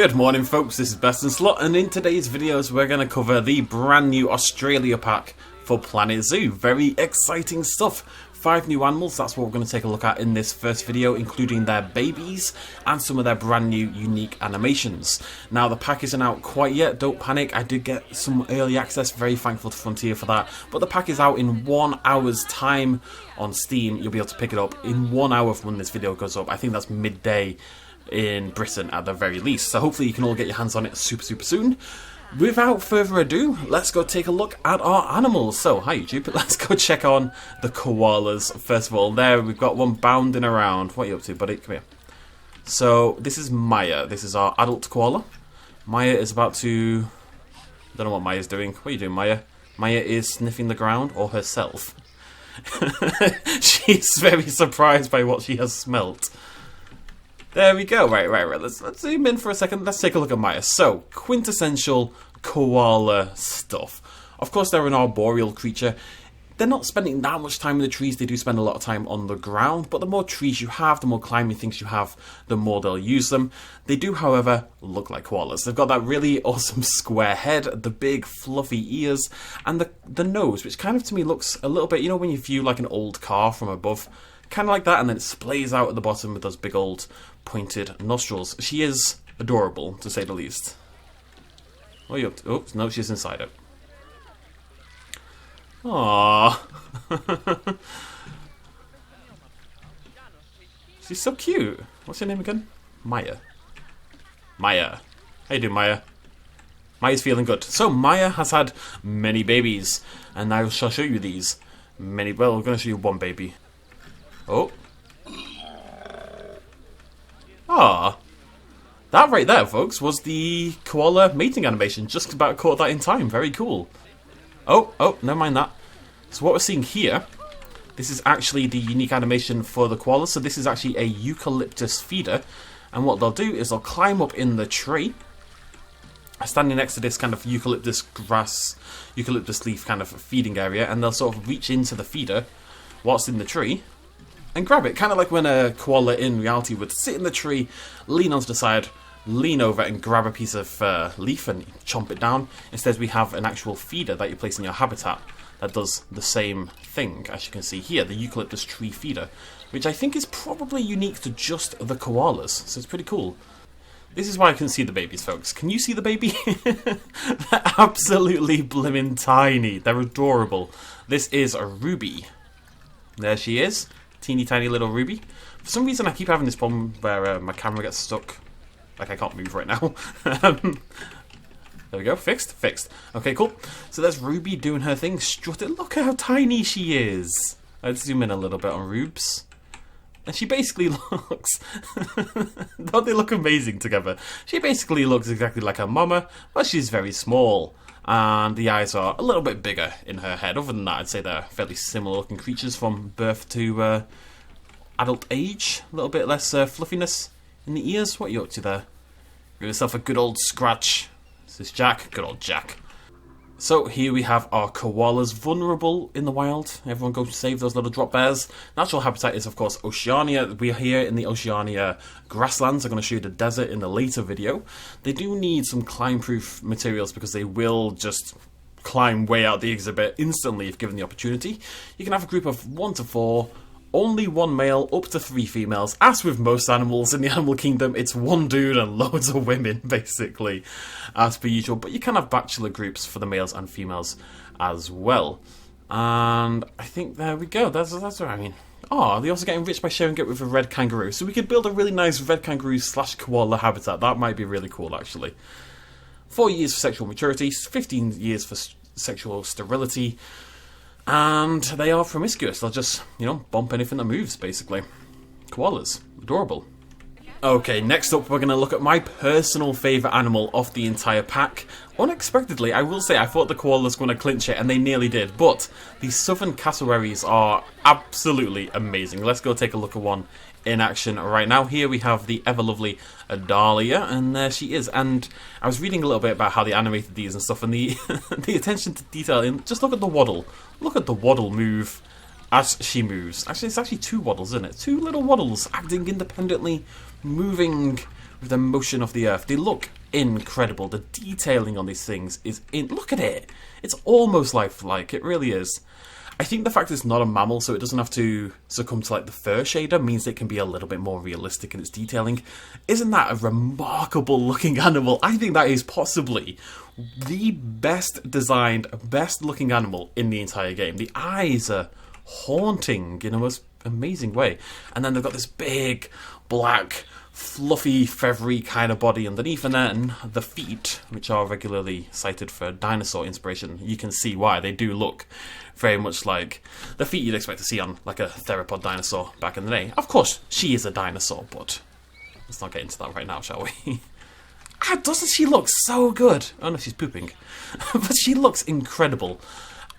Good morning folks, this is Best in Slot, and in today's videos we're going to cover the brand new Australia pack for Planet Zoo. Very exciting stuff. 5 new animals, that's what we're going to take a look at in this first video, including their babies and some of their brand new unique animations. Now the pack isn't out quite yet, don't panic, I did get some early access, very thankful to Frontier for that, but the pack is out in 1 hour's time on Steam. You'll be able to pick it up in 1 hour from when this video goes up. I think that's midday in Britain at the very least, so hopefully you can all get your hands on it super soon. Without further ado, let's go take a look at our animals. So, hi YouTube, let's go check on the koalas. First of all, there we've got one bounding around. What are you up to, buddy? Come here. So, this is Maya. This is our adult koala. Maya is about to... don't know what Maya's doing. What are you doing, Maya? Maya is sniffing the ground, or herself. She's very surprised by what she has smelt. There we go. Right. Let's zoom in for a second. Let's take a look at Maya. So, quintessential koala stuff. Of course, they're an arboreal creature. They're not spending that much time in the trees. They do spend a lot of time on the ground. But the more trees you have, the more climbing things you have, the more they'll use them. They do, however, look like koalas. They've got that really awesome square head, the big fluffy ears, and the nose, which kind of to me looks a little bit, you know, when you view like an old car from above. Kind of like that, and then it splays out at the bottom with those big old pointed nostrils. She is adorable, to say the least. What are you up to? Oops, no, she's inside it. Aww. She's so cute. What's your name again? Maya. Maya. How you doing, Maya? Maya's feeling good. So, Maya has had many babies, and I shall show you these. Well, we're going to show you one baby. Oh. Ah. That right there, folks, was the koala mating animation. Just about caught that in time. Very cool. Oh, never mind that. So what we're seeing here, this is actually the unique animation for the koala. So this is actually a eucalyptus feeder. And what they'll do is they'll climb up in the tree, standing next to this kind of eucalyptus grass, eucalyptus leaf kind of feeding area. And they'll sort of reach into the feeder whilst in the tree and grab it, kind of like when a koala in reality would sit in the tree, lean onto the side, lean over and grab a piece of leaf and chomp it down. Instead we have an actual feeder that you place in your habitat that does the same thing, as you can see here, the eucalyptus tree feeder, which I think is probably unique to just the koalas, so it's pretty cool. This is why I can see the babies, folks. Can you see the baby? They're absolutely blimmin' tiny. They're adorable. This is a Ruby. There she is. Teeny tiny little Ruby. For some reason I keep having this problem where my camera gets stuck. Like I can't move right now. There we go, fixed. Okay, cool. So there's Ruby doing her thing, strutting. Look how tiny she is. Let's zoom in a little bit on Rubes. And she basically looks... Don't they look amazing together? She basically looks exactly like her mama, but she's very small. And the eyes are a little bit bigger in her head. Other than that, I'd say they're fairly similar looking creatures from birth to adult age. A little bit less fluffiness in the ears. What are you up to there? Give yourself a good old scratch. This is Jack. Good old Jack. So here we have our koalas, vulnerable in the wild. Everyone go save those little drop bears. Natural habitat is of course Oceania. We are here in the Oceania grasslands. I'm going to show you the desert in the later video. They do need some climb-proof materials because they will just climb way out the exhibit instantly if given the opportunity. You can have a group of 1 to 4. Only 1 male, up to 3 females. As with most animals in the animal kingdom, it's 1 dude and loads of women, basically, as per usual. But you can have bachelor groups for the males and females as well. And I think there we go. That's what I mean. Oh, they also get enriched by sharing it with a red kangaroo. So we could build a really nice red kangaroo / koala habitat. That might be really cool, actually. 4 years for sexual maturity, 15 years for sexual sterility. And they are promiscuous. They'll just, you know, bump anything that moves, basically. Koalas. Adorable. Okay, next up we're going to look at my personal favourite animal of the entire pack. Unexpectedly, I will say, I thought the koalas were going to clinch it, and they nearly did. But the southern cassowaries are absolutely amazing. Let's go take a look at one in action right now. Here we have the ever-lovely Dahlia, and there she is. And I was reading a little bit about how they animated these and stuff, and the the attention to detail. And just look at the waddle. Look at the waddle move as she moves. Actually, it's actually 2 waddles, isn't it? 2 little waddles acting independently, moving with the motion of the earth. They look incredible. The detailing on these things is look at it. It's almost lifelike. It really is. I think the fact it's not a mammal, so it doesn't have to succumb to like the fur shader, means it can be a little bit more realistic in its detailing. Isn't that a remarkable looking animal? I think that is possibly the best designed, best looking animal in the entire game. The eyes are haunting in a most amazing way. And then they've got this big, black, fluffy, feathery kind of body underneath, and then the feet, which are regularly cited for dinosaur inspiration. You can see why. They do look very much like the feet you'd expect to see on like a theropod dinosaur back in the day. Of course, she is a dinosaur, but let's not get into that right now, shall we? Doesn't she look so good? Oh no, she's pooping. But she looks incredible.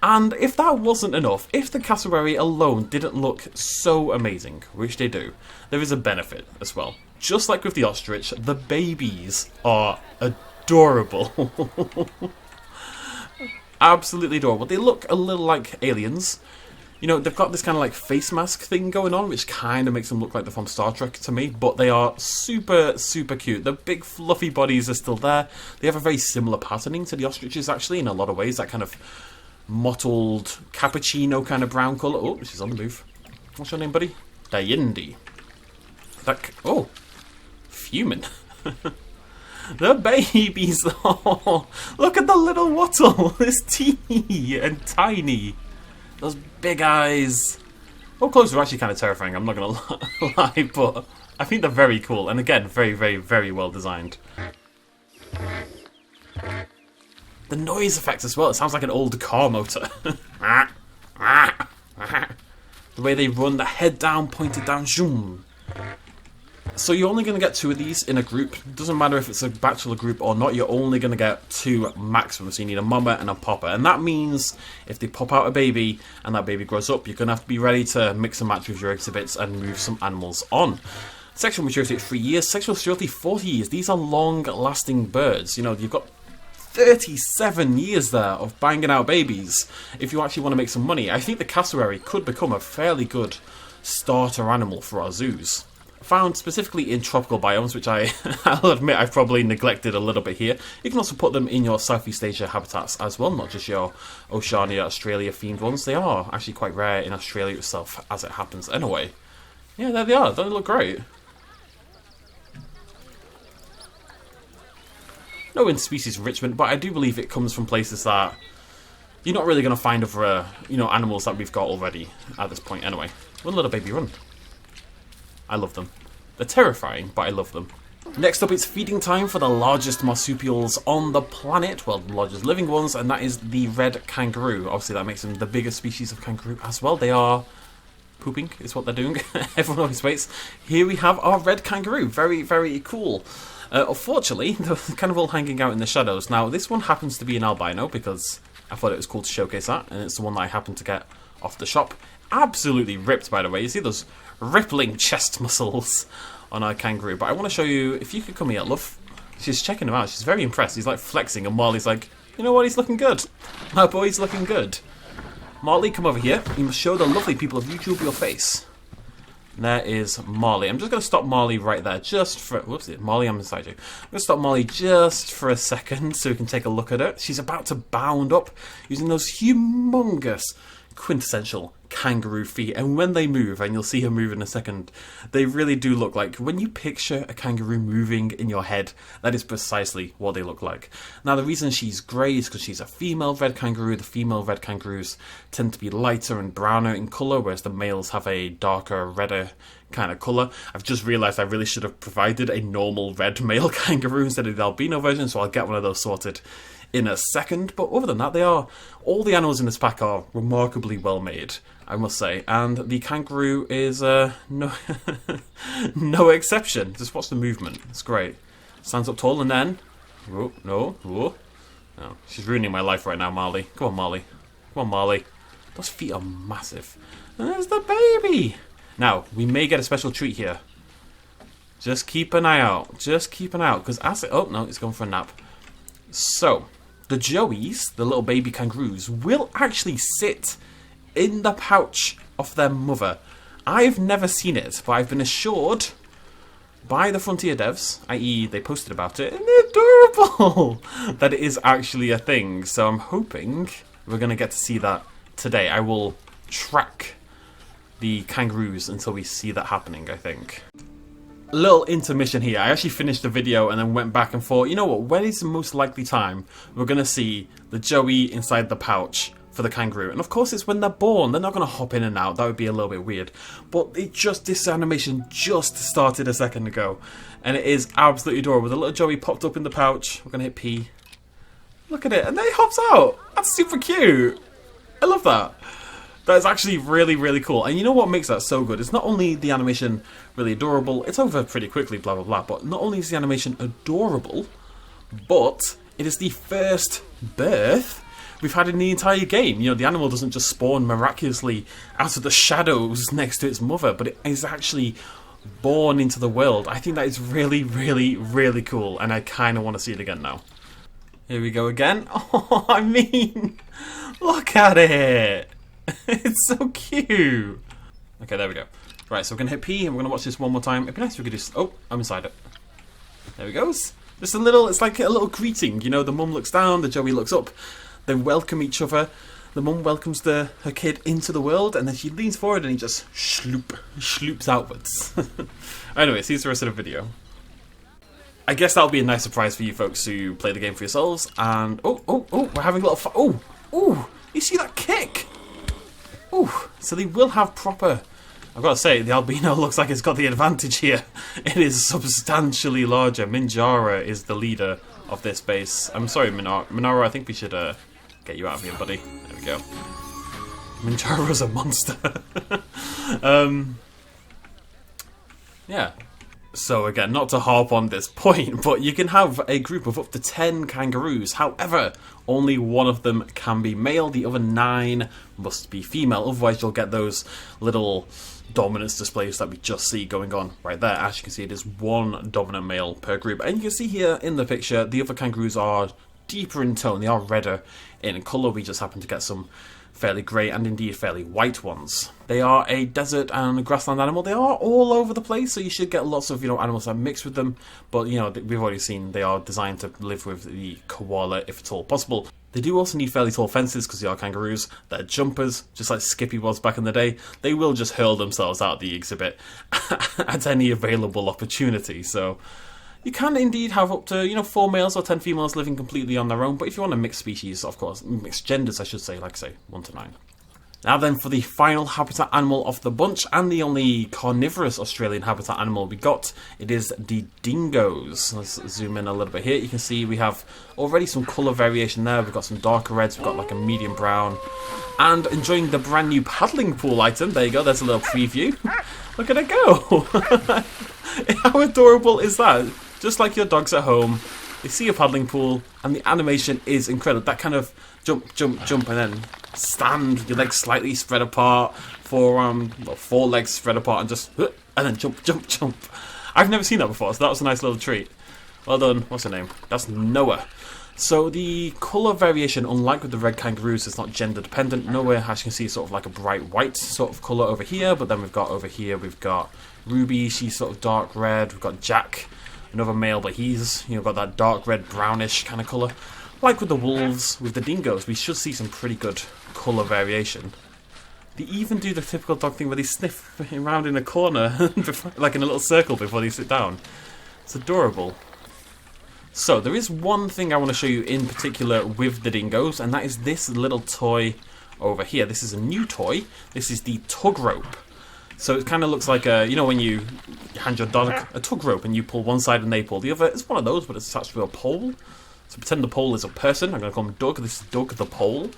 And if that wasn't enough, if the cassowary alone didn't look so amazing, which they do, there is a benefit as well. Just like with the ostrich, the babies are adorable. Absolutely adorable. They look a little like aliens. You know, they've got this kind of like face mask thing going on, which kind of makes them look like they're from Star Trek to me, but they are super, super cute. The big fluffy bodies are still there. They have a very similar patterning to the ostriches, actually, in a lot of ways. That kind of mottled cappuccino kind of brown colour. Oh, she's on the move. What's your name, buddy? Dayindi. Oh, fuming. The babies. Oh, look at the little wattle. It's teeny and tiny. Those big eyes. Up close are actually kind of terrifying, I'm not going to lie, but I think they're very cool. And again, very, very, very well designed. The noise effects as well. It sounds like an old car motor. The way they run, the head down, pointed down, zoom. So you're only going to get 2 of these in a group. It doesn't matter if it's a bachelor group or not, you're only going to get 2 maximum. So you need a mama and a papa. And that means if they pop out a baby and that baby grows up, you're going to have to be ready to mix and match with your exhibits and move some animals on. Sexual maturity at 3 years, sexual maturity 40 years. These are long-lasting birds. You know, you've got 37 years there of banging out babies if you actually want to make some money. I think the cassowary could become a fairly good starter animal for our zoos. Found specifically in tropical biomes, which I'll admit I've probably neglected a little bit here. You can also put them in your Southeast Asia habitats as well, not just your Oceania, Australia themed ones. They are actually quite rare in Australia itself, as it happens anyway. Yeah, there they are. Don't they look great? No interspecies enrichment, but I do believe it comes from places that you're not really going to find other, animals that we've got already at this point anyway. Run, little baby, run. I love them. They're terrifying, but I love them. Next up, it's feeding time for the largest marsupials on the planet. Well, the largest living ones, and that is the red kangaroo. Obviously, that makes them the biggest species of kangaroo as well. They are pooping, is what they're doing. Everyone always waits. Here we have our red kangaroo. Very, very cool. Unfortunately, they're kind of all hanging out in the shadows. Now, this one happens to be an albino because I thought it was cool to showcase that, and it's the one that I happened to get off the shop. Absolutely ripped, by the way. You see those rippling chest muscles on our kangaroo. But I want to show you, if you could come here, love. She's checking him out. She's very impressed. He's like flexing, and Marley's like, you know what? He's looking good. My boy's looking good. Marley, come over here. You must show the lovely people of YouTube your face. There is Marley. I'm just going to stop Marley right there just for... Whoops, Marley, I'm inside you. I'm going to stop Marley just for a second so we can take a look at her. She's about to bound up using those humongous, quintessential kangaroo feet, and when they move, and you'll see her move in a second, they really do look like, when you picture a kangaroo moving in your head, that is precisely what they look like. Now, the reason she's grey is because she's a female red kangaroo. The female red kangaroos tend to be lighter and browner in colour, whereas the males have a darker, redder kind of colour. I've just realised I really should have provided a normal red male kangaroo instead of the albino version, so I'll get one of those sorted in a second. But other than that, all the animals in this pack are remarkably well made, I must say, and the kangaroo is no no exception. Just watch the movement; it's great. Stands up tall and then, no, she's ruining my life right now, Marley. Come on, Marley. Come on, Marley. Those feet are massive. And there's the baby. Now we may get a special treat here. Just keep an eye out. Just keep an eye out, because oh no, it's going for a nap. So, the JOEYS, the little baby kangaroos, will actually sit in the pouch of their mother. I've never seen it, but I've been assured by the Frontier devs, i.e. they posted about it, and they're adorable that it is actually a thing. So I'm hoping we're going to get to see that today. I will track the kangaroos until we see that happening, I think. A little intermission here. I actually finished the video and then went back and thought, you know what, when is the most likely time we're going to see the Joey inside the pouch for the kangaroo? And of course it's when they're born. They're not going to hop in and out. That would be a little bit weird. But this animation just started a second ago. And it is absolutely adorable. The little Joey popped up in the pouch. We're going to hit P. Look at it. And then he hops out. That's super cute. I love that. That is actually really, really cool. And you know what makes that so good? It's not only the animation really adorable, it's over pretty quickly, blah, blah, blah, but not only is the animation adorable, but it is the first birth we've had in the entire game. You know, the animal doesn't just spawn miraculously out of the shadows next to its mother, but it is actually born into the world. I think that is really, really, really cool, and I kind of want to see it again now. Here we go again. Oh, I mean, look at it. It's so cute. Okay, there we go. Right, so we're going to hit P and we're going to watch this one more time. It'd be nice if we could just... Oh, I'm inside it. There we goes. Just a little... It's like a little greeting. You know, the mum looks down, the Joey looks up. They welcome each other. The mum welcomes her kid into the world, and then she leans forward and he just sloops outwards. Anyway, see the rest of the video. I guess that'll be a nice surprise for you folks who play the game for yourselves. And... Oh, we're having a little fun. Oh, you see that kick? Ooh, so they will have proper... I've got to say, the albino looks like it's got the advantage here. It is substantially larger. Minjara is the leader of this base. I'm sorry, Minara, I think we should get you out of here, buddy. There we go. Minjara's a monster. Yeah. So again, not to harp on this point, but you can have a group of up to 10 kangaroos. However, only one of them can be male, the other 9 must be female. Otherwise you'll get those little dominance displays that we just see going on right there. As you can see, it is one dominant male per group. And you can see here in the picture, the other kangaroos are deeper in tone. They are redder in colour. We just happen to get some fairly grey and indeed fairly white ones. They are a desert and grassland animal. They are all over the place, so you should get lots of, you know, animals that mix with them. But, you know, we've already seen they are designed to live with the koala if at all possible. They do also need fairly tall fences because they are kangaroos. They're jumpers, just like Skippy was back in the day. They will just hurl themselves out of the exhibit at any available opportunity. So you can indeed have up to, you know, 4 males or 10 females living completely on their own. But if you want a mixed species, of course, mixed genders, I should say, like I say, 1 to 9. Now then, for the final habitat animal of the bunch, and the only carnivorous Australian habitat animal we got, it is the dingoes. Let's zoom in a little bit here. You can see we have already some colour variation there. We've got some darker reds, we've got like a medium brown, and enjoying the brand new paddling pool item. There you go, there's a little preview. Look at it go! How adorable is that? Just like your dogs at home, they see a paddling pool, and the animation is incredible. That kind of jump, jump, jump, and then stand with your legs slightly spread apart, 4 legs spread apart, and just, and then jump, jump, jump. I've never seen that before, so that was a nice little treat. Well done. What's her name? That's Noah. So the colour variation, unlike with the red kangaroos, is not gender dependent. Noah, as you can see, is sort of like a bright white sort of colour over here, but then we've got over here, we've got Ruby, she's sort of dark red. We've got Jack, another male, but he's, you know, got that dark red brownish kind of colour. Like with the wolves, with the dingoes, we should see some pretty good colour variation. They even do the typical dog thing where they sniff around in a corner, like in a little circle before they sit down. It's adorable. So, there is one thing I want to show you in particular with the dingoes, and that is this little toy over here. This is a new toy. This is the tug rope. So it kind of looks like a, you know, when you hand your dog a tug rope and you pull one side and they pull the other. It's one of those, but it's attached to a pole. So pretend the pole is a person. I'm going to call him Doug. This is Doug the pole.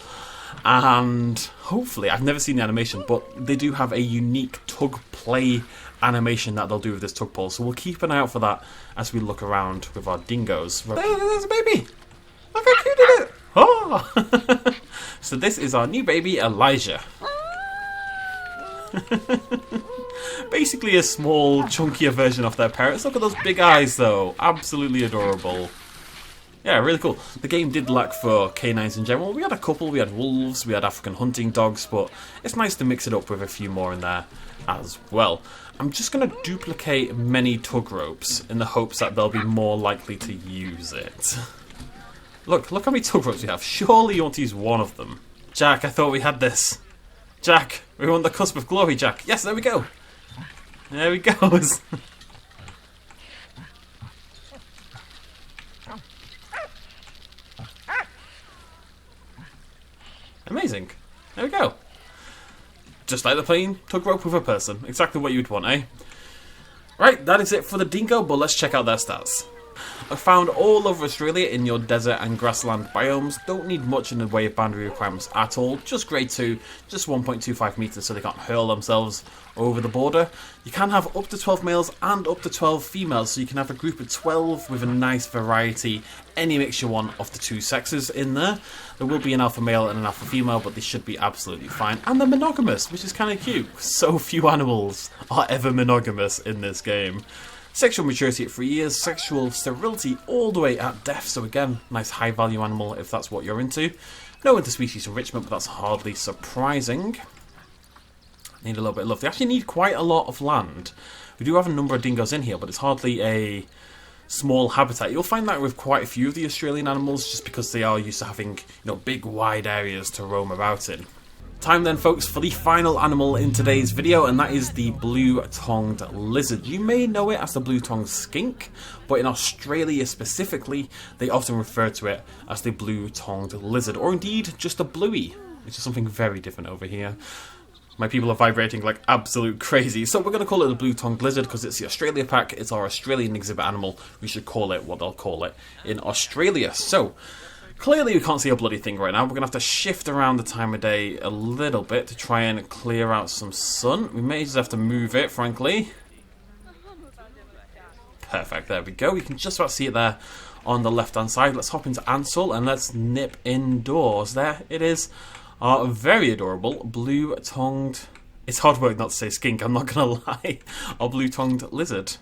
And hopefully, I've never seen the animation, but they do have a unique tug play animation that they'll do with this tug pole. So we'll keep an eye out for that as we look around with our dingoes. Hey, there's a baby! Look how cute it is! Oh! So this is our new baby, Elijah. Basically a small, chunkier version of their parents. Look at those big eyes, though. Absolutely adorable. Yeah, really cool. The game did lack for canines in general. We had a couple, we had wolves, we had African hunting dogs, but it's nice to mix it up with a few more in there as well. I'm just going to duplicate many tug ropes in the hopes that they'll be more likely to use it. Look how many tug ropes we have. Surely you want to use one of them. Jack, I thought we had this. Jack, we were on the cusp of glory, Jack. Yes, there we go. There he goes. Amazing. There we go. Just like the playing tug rope with a person. Exactly what you'd want, eh? Right, that is it for the Dingo, but let's check out their stats. Found all over Australia in your desert and grassland biomes. Don't need much in the way of boundary requirements at all. Just grade 2, just 1.25 meters so they can't hurl themselves over the border. You can have up to 12 males and up to 12 females, so you can have a group of 12 with a nice variety, any mixture one of the two sexes in there. There will be an alpha male and an alpha female, but they should be absolutely fine. And they're monogamous, which is kind of cute. So few animals are ever monogamous in this game. Sexual maturity at 3 years, sexual sterility all the way at death, so again, nice high value animal if that's what you're into. No interspecies enrichment, but that's hardly surprising. Need a little bit of love. They actually need quite a lot of land. We do have a number of dingoes in here, but it's hardly a small habitat. You'll find that with quite a few of the Australian animals, just because they are used to having, big wide areas to roam about in. Time then, folks, for the final animal in today's video, and that is the blue-tongued lizard. You may know it as the blue-tongued skink, but in Australia specifically, they often refer to it as the blue-tongued lizard, or indeed just a bluey, which is something very different over here. My people are vibrating like absolute crazy, so we're going to call it the blue-tongued lizard because it's the Australia pack, it's our Australian exhibit animal. We should call it what they'll call it in Australia. So, clearly we can't see a bloody thing right now. We're going to have to shift around the time of day a little bit to try and clear out some sun. We may just have to move it, frankly. Perfect, there we go. We can just about see it there on the left-hand side. Let's hop into Ansel and let's nip indoors. There it is. Our very adorable blue-tongued... It's hard work not to say skink, I'm not going to lie. Our blue-tongued lizard.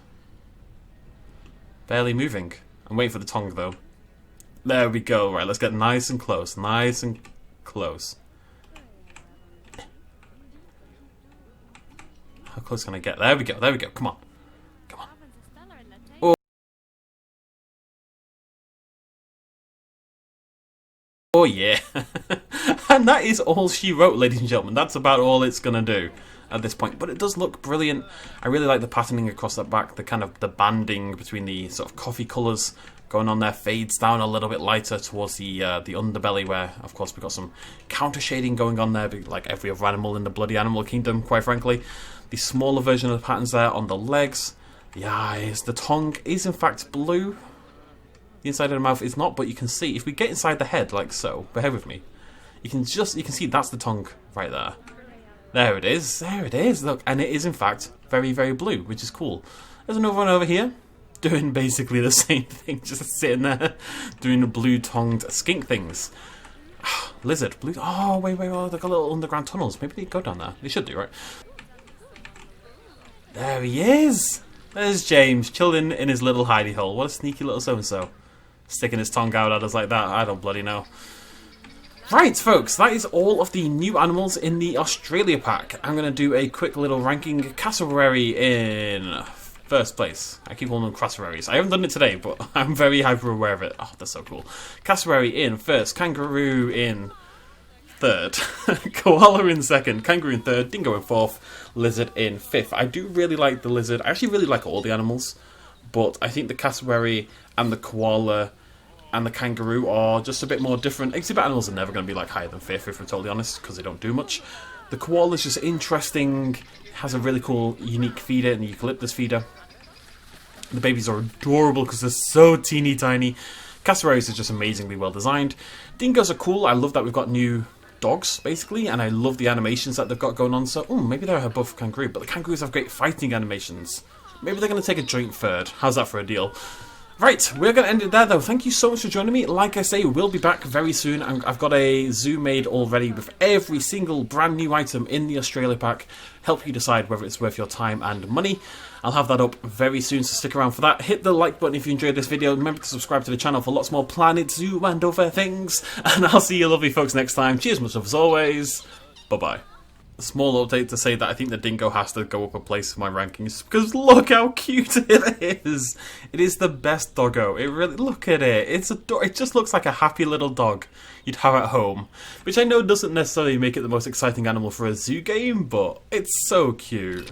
Barely moving. I'm waiting for the tongue, though. There we go. Right, let's get nice and close. Nice and close. How close can I get? There we go. There we go. Come on. Come on. Oh, oh yeah. And that is all she wrote, ladies and gentlemen. That's about all it's going to do at this point. But it does look brilliant. I really like the patterning across that back. The banding between the sort of coffee colours going on there fades down a little bit lighter towards the underbelly, where of course we've got some counter shading going on there, like every other animal in the bloody animal kingdom, quite frankly. The smaller version of the patterns there on the legs, the eyes, the tongue is in fact blue. The inside of the mouth is not, but you can see if we get inside the head like so. Bear with me. You can see that's the tongue right there. There it is. There it is. Look, and it is in fact very, very blue, which is cool. There's another one over here, doing basically the same thing, just sitting there doing the blue-tongued skink things. Lizard, blue. Oh, wait, they've got little underground tunnels. Maybe they go down there. They should do, right? There he is. There's James, chilling in his little hidey hole. What a sneaky little so-and-so. Sticking his tongue out at us like that. I don't bloody know. Right, folks, that is all of the new animals in the Australia pack. I'm going to do a quick little ranking. Cassowary in first place. I keep calling them cassowaries. I haven't done it today, but I'm very hyper aware of it. Oh, that's so cool. Cassowary in first. Kangaroo in third. Koala in second. Kangaroo in third. Dingo in fourth. Lizard in fifth. I do really like the lizard. I actually really like all the animals, but I think the cassowary and the koala and the kangaroo are just a bit more different. Exhibit animals are never going to be like higher than fifth, if we're totally honest, because they don't do much. The koala is just interesting, has a really cool, unique feeder, and the eucalyptus feeder. The babies are adorable because they're so teeny tiny. Cassowaries are just amazingly well designed. Dingoes are cool. I love that we've got new dogs, basically, and I love the animations that they've got going on. So, maybe they're above kangaroo, but the kangaroos have great fighting animations. Maybe they're going to take a joint third. How's that for a deal? Right, we're going to end it there though. Thank you so much for joining me. Like I say, we'll be back very soon. I've got a zoo made already with every single brand new item in the Australia pack. Help you decide whether it's worth your time and money. I'll have that up very soon, so stick around for that. Hit the like button if you enjoyed this video. Remember to subscribe to the channel for lots more Planet Zoo and other things. And I'll see you lovely folks next time. Cheers, much love as always. Bye-bye. A small update to say that I think the Dingo has to go up a place for my rankings, because look how cute it is. It is the best doggo. It really, look at it. It just looks like a happy little dog you'd have at home, which I know doesn't necessarily make it the most exciting animal for a zoo game, but it's so cute.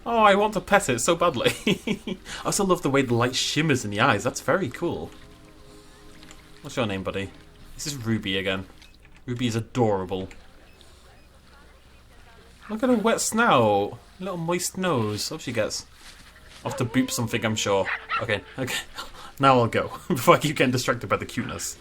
Oh, I want to pet it so badly. I also love the way the light shimmers in the eyes. That's very cool. What's your name, buddy? This is Ruby again. Ruby is adorable. Look at her wet snout. Little moist nose. Hope she gets. I'll have to boop something, I'm sure. Okay. Now I'll go. Before I keep getting distracted by the cuteness.